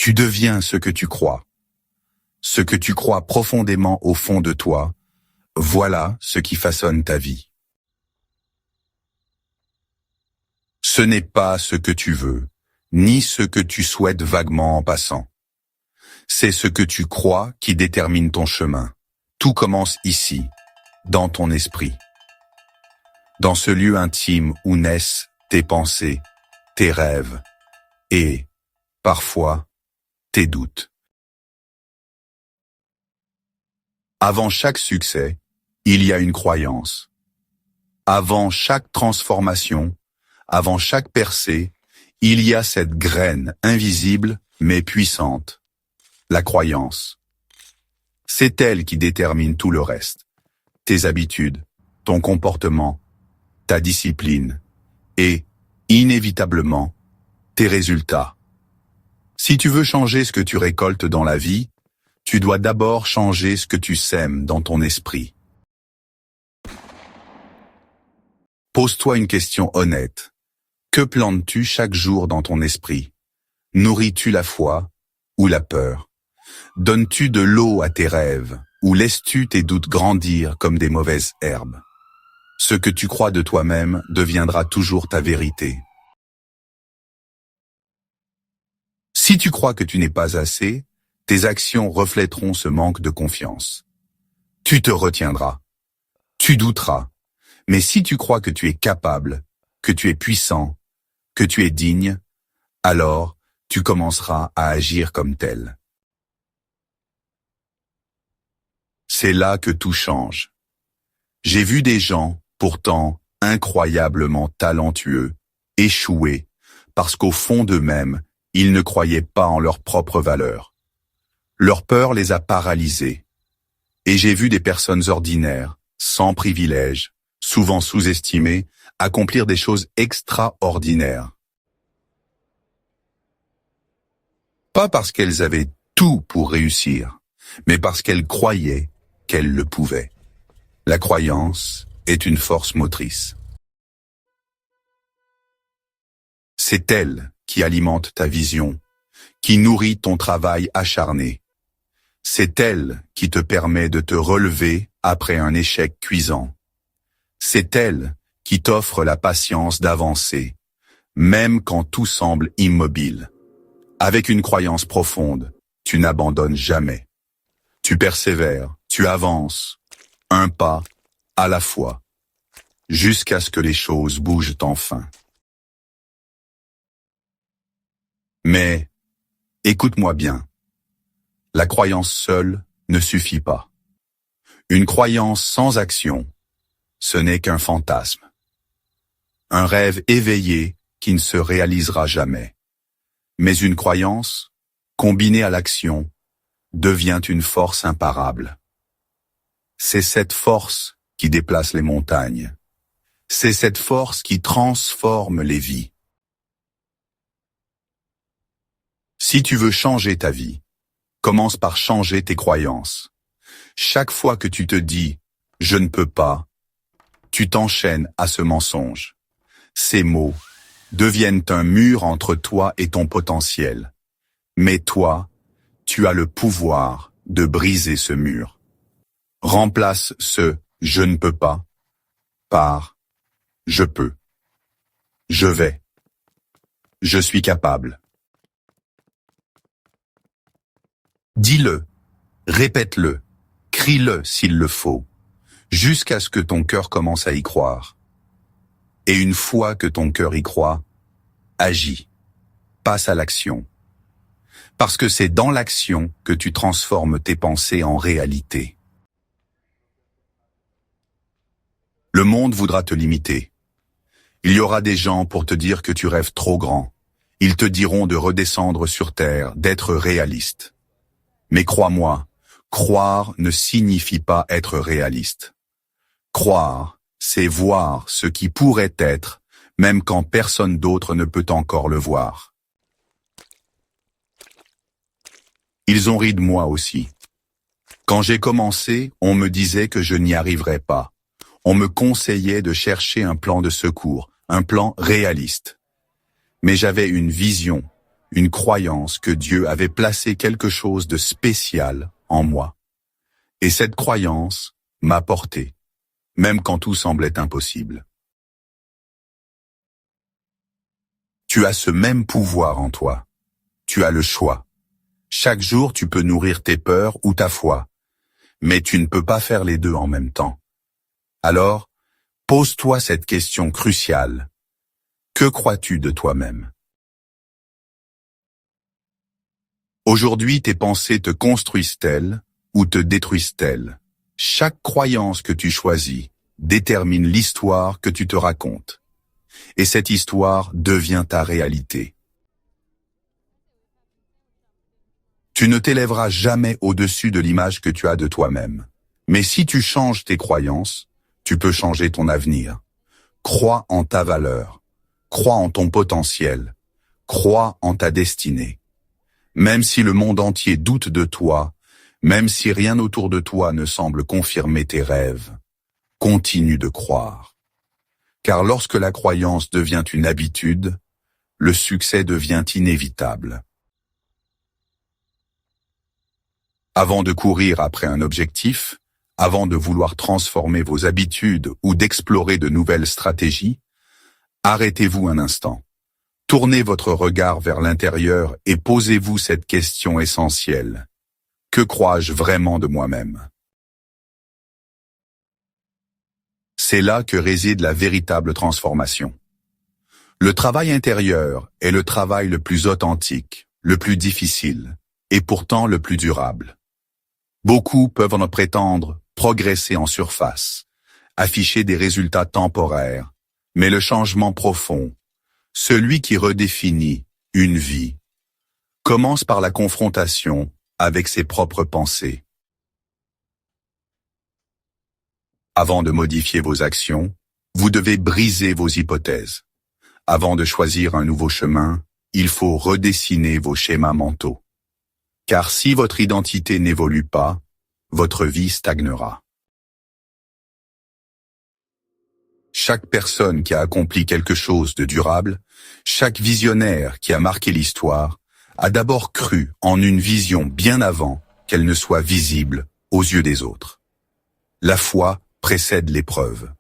Tu deviens ce que tu crois. Ce que tu crois profondément au fond de toi, voilà ce qui façonne ta vie. Ce n'est pas ce que tu veux, ni ce que tu souhaites vaguement en passant. C'est ce que tu crois qui détermine ton chemin. Tout commence ici, dans ton esprit. Dans ce lieu intime où naissent tes pensées, tes rêves et, parfois, tes doutes. Avant chaque succès, il y a une croyance. Avant chaque transformation, avant chaque percée, il y a cette graine invisible mais puissante, la croyance. C'est elle qui détermine tout le reste. Tes habitudes, ton comportement, ta discipline et, inévitablement, tes résultats. Si tu veux changer ce que tu récoltes dans la vie, tu dois d'abord changer ce que tu sèmes dans ton esprit. Pose-toi une question honnête. Que plantes-tu chaque jour dans ton esprit? Nourris-tu la foi ou la peur? Donnes-tu de l'eau à tes rêves ou laisses-tu tes doutes grandir comme des mauvaises herbes? Ce que tu crois de toi-même deviendra toujours ta vérité. Si tu crois que tu n'es pas assez, tes actions reflèteront ce manque de confiance. Tu te retiendras. Tu douteras. Mais si tu crois que tu es capable, que tu es puissant, que tu es digne, alors tu commenceras à agir comme tel. C'est là que tout change. J'ai vu des gens, pourtant incroyablement talentueux, échouer parce qu'au fond d'eux-mêmes, ils ne croyaient pas en leur propre valeur. Leur peur les a paralysés. Et j'ai vu des personnes ordinaires, sans privilèges, souvent sous-estimées, accomplir des choses extraordinaires. Pas parce qu'elles avaient tout pour réussir, mais parce qu'elles croyaient qu'elles le pouvaient. La croyance est une force motrice. C'est elle qui alimente ta vision, qui nourrit ton travail acharné. C'est elle qui te permet de te relever après un échec cuisant. C'est elle qui t'offre la patience d'avancer, même quand tout semble immobile. Avec une croyance profonde, tu n'abandonnes jamais. Tu persévères, tu avances, un pas à la fois, jusqu'à ce que les choses bougent enfin. Mais, écoute-moi bien, la croyance seule ne suffit pas. Une croyance sans action, ce n'est qu'un fantasme. Un rêve éveillé qui ne se réalisera jamais. Mais une croyance, combinée à l'action, devient une force imparable. C'est cette force qui déplace les montagnes. C'est cette force qui transforme les vies. Si tu veux changer ta vie, commence par changer tes croyances. Chaque fois que tu te dis « je ne peux pas », tu t'enchaînes à ce mensonge. Ces mots deviennent un mur entre toi et ton potentiel. Mais toi, tu as le pouvoir de briser ce mur. Remplace ce « je ne peux pas » par « je peux »,« je vais »,« je suis capable ». Dis-le, répète-le, crie-le s'il le faut, jusqu'à ce que ton cœur commence à y croire. Et une fois que ton cœur y croit, agis, passe à l'action. Parce que c'est dans l'action que tu transformes tes pensées en réalité. Le monde voudra te limiter. Il y aura des gens pour te dire que tu rêves trop grand. Ils te diront de redescendre sur terre, d'être réaliste. Mais crois-moi, croire ne signifie pas être réaliste. Croire, c'est voir ce qui pourrait être, même quand personne d'autre ne peut encore le voir. Ils ont ri de moi aussi. Quand j'ai commencé, on me disait que je n'y arriverais pas. On me conseillait de chercher un plan de secours, un plan réaliste. Mais j'avais une vision, une croyance que Dieu avait placé quelque chose de spécial en moi. Et cette croyance m'a porté, même quand tout semblait impossible. Tu as ce même pouvoir en toi. Tu as le choix. Chaque jour, tu peux nourrir tes peurs ou ta foi, mais tu ne peux pas faire les deux en même temps. Alors, pose-toi cette question cruciale. Que crois-tu de toi-même? Aujourd'hui, tes pensées te construisent-elles ou te détruisent-elles? Chaque croyance que tu choisis détermine l'histoire que tu te racontes. Et cette histoire devient ta réalité. Tu ne t'élèveras jamais au-dessus de l'image que tu as de toi-même. Mais si tu changes tes croyances, tu peux changer ton avenir. Crois en ta valeur. Crois en ton potentiel. Crois en ta destinée. Même si le monde entier doute de toi, même si rien autour de toi ne semble confirmer tes rêves, continue de croire. Car lorsque la croyance devient une habitude, le succès devient inévitable. Avant de courir après un objectif, avant de vouloir transformer vos habitudes ou d'explorer de nouvelles stratégies, arrêtez-vous un instant. Tournez votre regard vers l'intérieur et posez-vous cette question essentielle. Que crois-je vraiment de moi-même? C'est là que réside la véritable transformation. Le travail intérieur est le travail le plus authentique, le plus difficile, et pourtant le plus durable. Beaucoup peuvent en prétendre progresser en surface, afficher des résultats temporaires, mais le changement profond, celui qui redéfinit une vie, commence par la confrontation avec ses propres pensées. Avant de modifier vos actions, vous devez briser vos hypothèses. Avant de choisir un nouveau chemin, il faut redessiner vos schémas mentaux. Car si votre identité n'évolue pas, votre vie stagnera. Chaque personne qui a accompli quelque chose de durable, chaque visionnaire qui a marqué l'histoire, a d'abord cru en une vision bien avant qu'elle ne soit visible aux yeux des autres. La foi précède l'épreuve.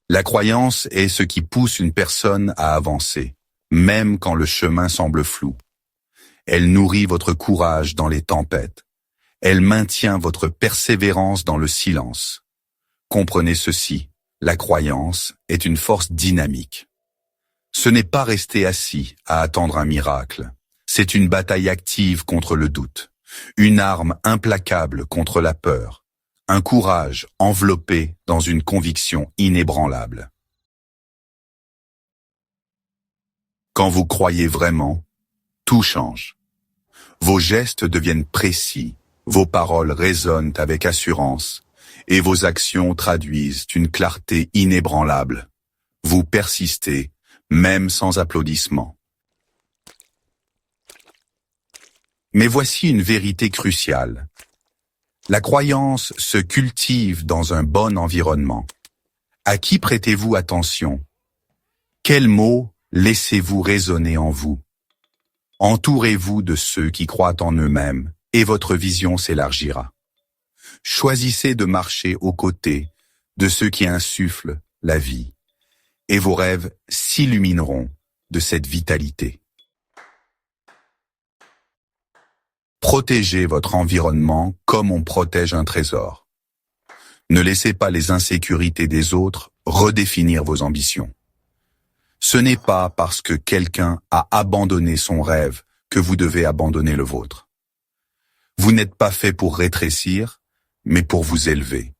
La croyance est ce qui pousse une personne à avancer, même quand le chemin semble flou. Elle nourrit votre courage dans les tempêtes. Elle maintient votre persévérance dans le silence. Comprenez ceci, la croyance est une force dynamique. Ce n'est pas rester assis à attendre un miracle. C'est une bataille active contre le doute, une arme implacable contre la peur, un courage enveloppé dans une conviction inébranlable. Quand vous croyez vraiment, tout change. Vos gestes deviennent précis, vos paroles résonnent avec assurance, et vos actions traduisent une clarté inébranlable. Vous persistez, même sans applaudissements. Mais voici une vérité cruciale. La croyance se cultive dans un bon environnement. À qui prêtez-vous attention? Quels mots laissez-vous résonner en vous? Entourez-vous de ceux qui croient en eux-mêmes et votre vision s'élargira. Choisissez de marcher aux côtés de ceux qui insufflent la vie, et vos rêves s'illumineront de cette vitalité. Protégez votre environnement comme on protège un trésor. Ne laissez pas les insécurités des autres redéfinir vos ambitions. Ce n'est pas parce que quelqu'un a abandonné son rêve que vous devez abandonner le vôtre. Vous n'êtes pas fait pour rétrécir, mais pour vous élever.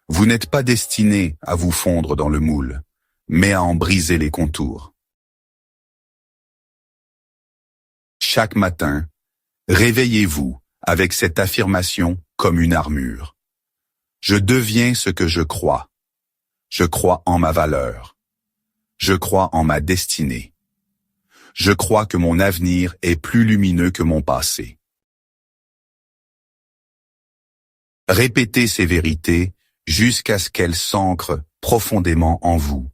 Vous n'êtes pas destiné à vous fondre dans le moule, mais à en briser les contours. Chaque matin, réveillez-vous avec cette affirmation comme une armure. Je deviens ce que je crois. Je crois en ma valeur. Je crois en ma destinée. Je crois que mon avenir est plus lumineux que mon passé. Répétez ces vérités jusqu'à ce qu'elles s'ancrent profondément en vous.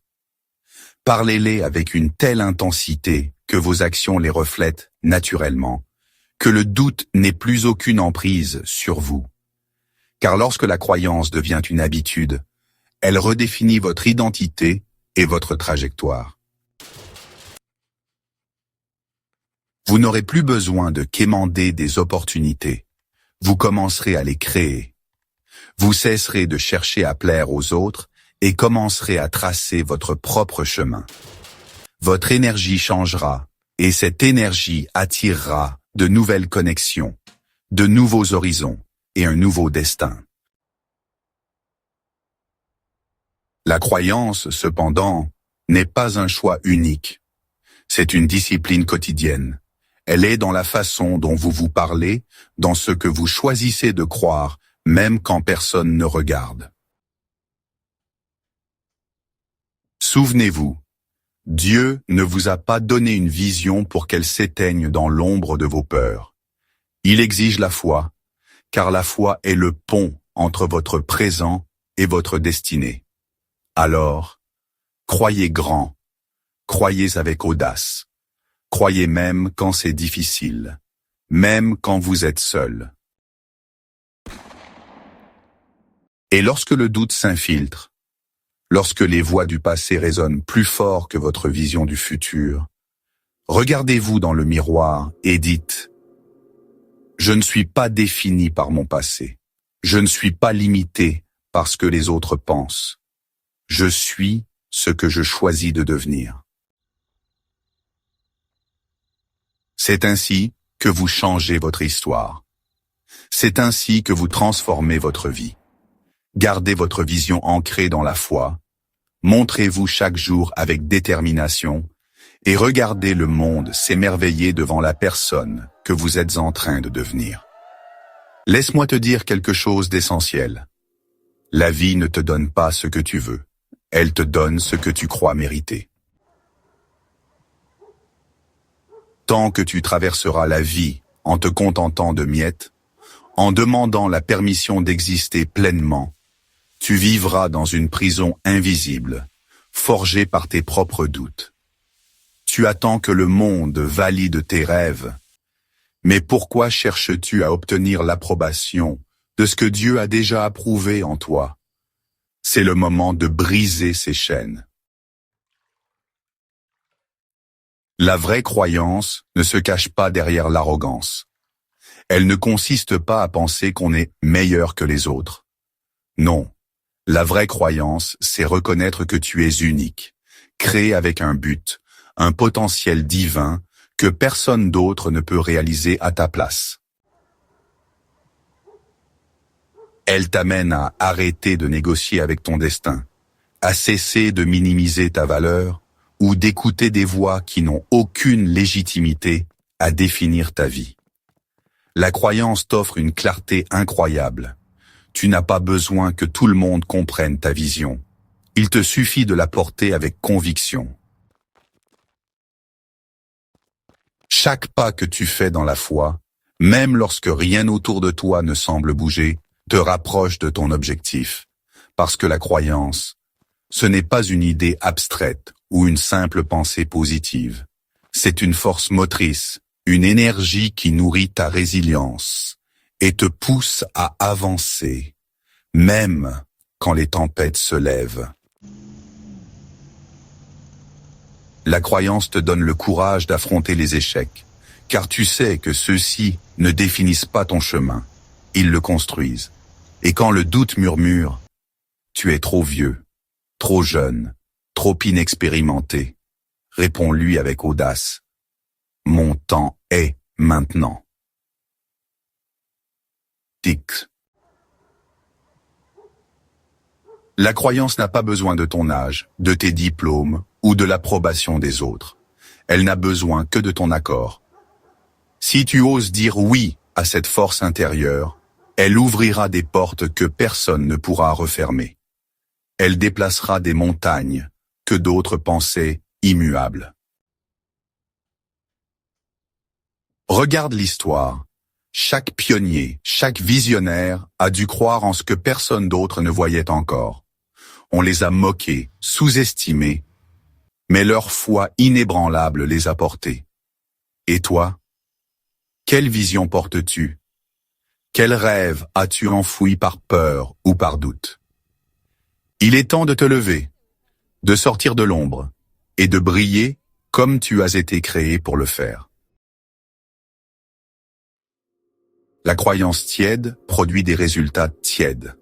Parlez-les avec une telle intensité que vos actions les reflètent naturellement, que le doute n'ait plus aucune emprise sur vous. Car lorsque la croyance devient une habitude, elle redéfinit votre identité et votre trajectoire. Vous n'aurez plus besoin de quémander des opportunités. Vous commencerez à les créer. Vous cesserez de chercher à plaire aux autres et commencerez à tracer votre propre chemin. Votre énergie changera et cette énergie attirera de nouvelles connexions, de nouveaux horizons et un nouveau destin. La croyance, cependant, n'est pas un choix unique. C'est une discipline quotidienne. Elle est dans la façon dont vous vous parlez, dans ce que vous choisissez de croire, même quand personne ne regarde. Souvenez-vous, Dieu ne vous a pas donné une vision pour qu'elle s'éteigne dans l'ombre de vos peurs. Il exige la foi, car la foi est le pont entre votre présent et votre destinée. Alors, croyez grand, croyez avec audace, croyez même quand c'est difficile, même quand vous êtes seul. Et lorsque le doute s'infiltre, lorsque les voix du passé résonnent plus fort que votre vision du futur, regardez-vous dans le miroir et dites « Je ne suis pas défini par mon passé. Je ne suis pas limité par ce que les autres pensent. Je suis ce que je choisis de devenir. » C'est ainsi que vous changez votre histoire. C'est ainsi que vous transformez votre vie. Gardez votre vision ancrée dans la foi, montrez-vous chaque jour avec détermination et regardez le monde s'émerveiller devant la personne que vous êtes en train de devenir. Laisse-moi te dire quelque chose d'essentiel. La vie ne te donne pas ce que tu veux, elle te donne ce que tu crois mériter. Tant que tu traverseras la vie en te contentant de miettes, en demandant la permission d'exister pleinement, tu vivras dans une prison invisible, forgée par tes propres doutes. Tu attends que le monde valide tes rêves. Mais pourquoi cherches-tu à obtenir l'approbation de ce que Dieu a déjà approuvé en toi? C'est le moment de briser ces chaînes. La vraie croyance ne se cache pas derrière l'arrogance. Elle ne consiste pas à penser qu'on est meilleur que les autres. Non. La vraie croyance, c'est reconnaître que tu es unique, créé avec un but, un potentiel divin que personne d'autre ne peut réaliser à ta place. Elle t'amène à arrêter de négocier avec ton destin, à cesser de minimiser ta valeur ou d'écouter des voix qui n'ont aucune légitimité à définir ta vie. La croyance t'offre une clarté incroyable. Tu n'as pas besoin que tout le monde comprenne ta vision. Il te suffit de la porter avec conviction. Chaque pas que tu fais dans la foi, même lorsque rien autour de toi ne semble bouger, te rapproche de ton objectif. Parce que la croyance, ce n'est pas une idée abstraite ou une simple pensée positive. C'est une force motrice, une énergie qui nourrit ta résilience et te pousse à avancer, même quand les tempêtes se lèvent. La croyance te donne le courage d'affronter les échecs, car tu sais que ceux-ci ne définissent pas ton chemin, ils le construisent. Et quand le doute murmure, tu es trop vieux, trop jeune, trop inexpérimenté, réponds-lui avec audace. Mon temps est maintenant. Tic. La croyance n'a pas besoin de ton âge, de tes diplômes ou de l'approbation des autres. Elle n'a besoin que de ton accord. Si tu oses dire oui à cette force intérieure, elle ouvrira des portes que personne ne pourra refermer. Elle déplacera des montagnes que d'autres pensaient immuables. Regarde l'histoire. Chaque pionnier, chaque visionnaire a dû croire en ce que personne d'autre ne voyait encore. On les a moqués, sous-estimés, mais leur foi inébranlable les a portés. Et toi? Quelle vision portes-tu? Quel rêve as-tu enfoui par peur ou par doute? Il est temps de te lever, de sortir de l'ombre, et de briller comme tu as été créé pour le faire. La croyance tiède produit des résultats tièdes.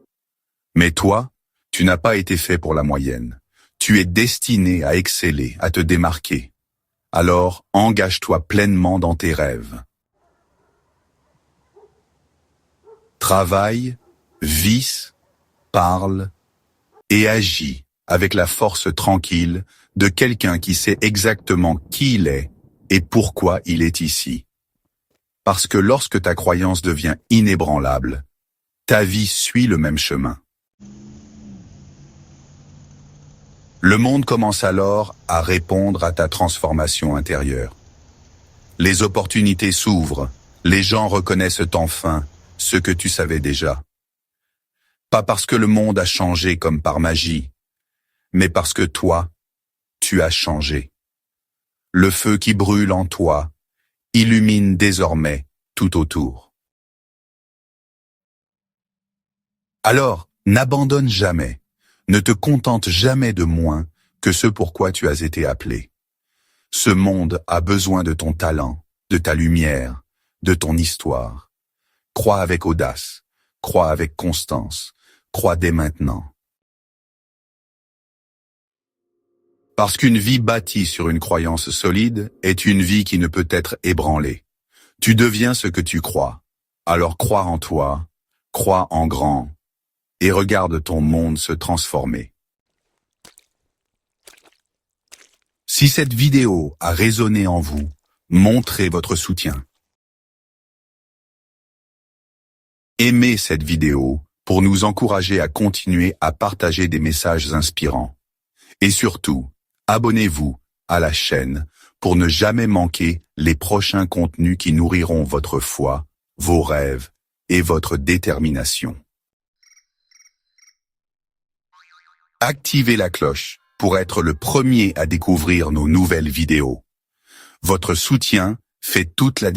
Mais toi, tu n'as pas été fait pour la moyenne. Tu es destiné à exceller, à te démarquer. Alors, engage-toi pleinement dans tes rêves. Travaille, visse, parle et agis avec la force tranquille de quelqu'un qui sait exactement qui il est et pourquoi il est ici. Parce que lorsque ta croyance devient inébranlable, ta vie suit le même chemin. Le monde commence alors à répondre à ta transformation intérieure. Les opportunités s'ouvrent, les gens reconnaissent enfin ce que tu savais déjà. Pas parce que le monde a changé comme par magie, mais parce que toi, tu as changé. Le feu qui brûle en toi illumine désormais tout autour. Alors, n'abandonne jamais, ne te contente jamais de moins que ce pourquoi tu as été appelé. Ce monde a besoin de ton talent, de ta lumière, de ton histoire. Crois avec audace, crois avec constance, crois dès maintenant. Parce qu'une vie bâtie sur une croyance solide est une vie qui ne peut être ébranlée. Tu deviens ce que tu crois. Alors crois en toi, crois en grand, et regarde ton monde se transformer. Si cette vidéo a résonné en vous, montrez votre soutien. Aimez cette vidéo pour nous encourager à continuer à partager des messages inspirants. Et surtout, abonnez-vous à la chaîne pour ne jamais manquer les prochains contenus qui nourriront votre foi, vos rêves et votre détermination. Activez la cloche pour être le premier à découvrir nos nouvelles vidéos. Votre soutien fait toute la différence.